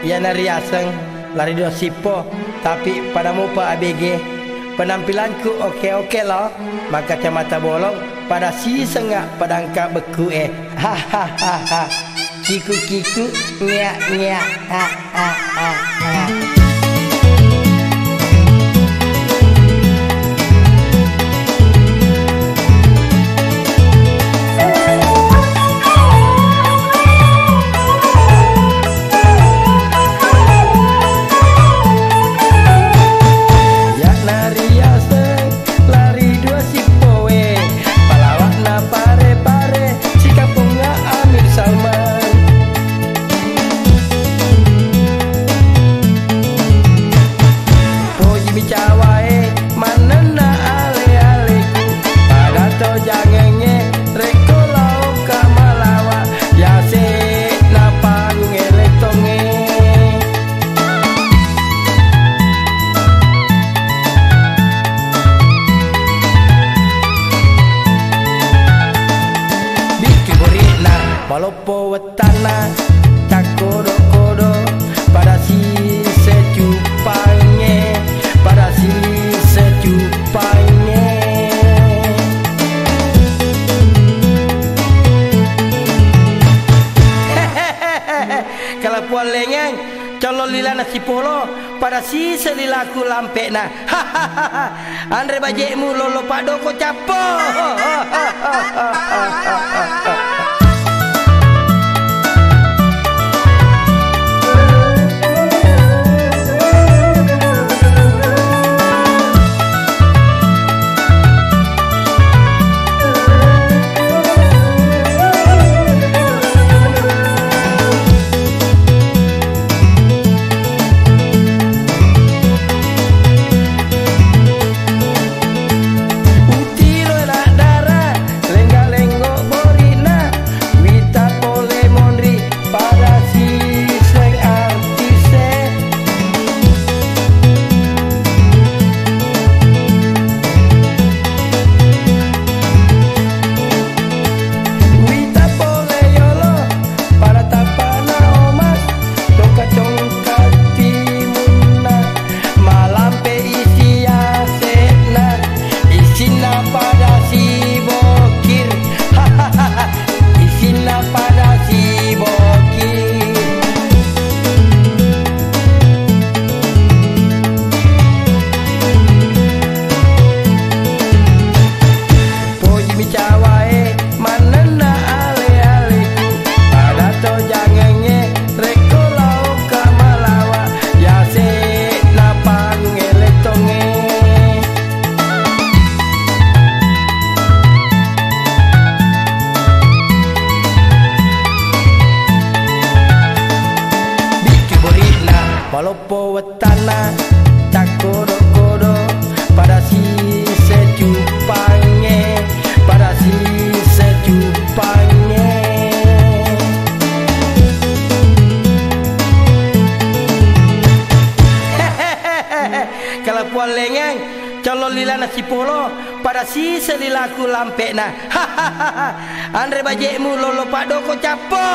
Ia nari aseng, lari dua sipo, tapi pada muka ABG penampilanku oke-oke loh. Maka kacamata bolong pada si sengak pada angka beku hahaha. Kiku-kiku nyak-nyak hahaha. Walopo wetana tak kodo-kodo pada si secupangnya, pada si secupangnya. Kalau puan lengeng colol lila nasi polo pada si selilaku lampe na. Andre bajekmu lolo pak doko capo. Walopo wetana tak kodo-kodo pada si secupangnya, pada si secupangnya. Kalau puan lengeng colol lila nasi polo pada si selilaku lampe na. Andre bajekmu lolo pak doko capo.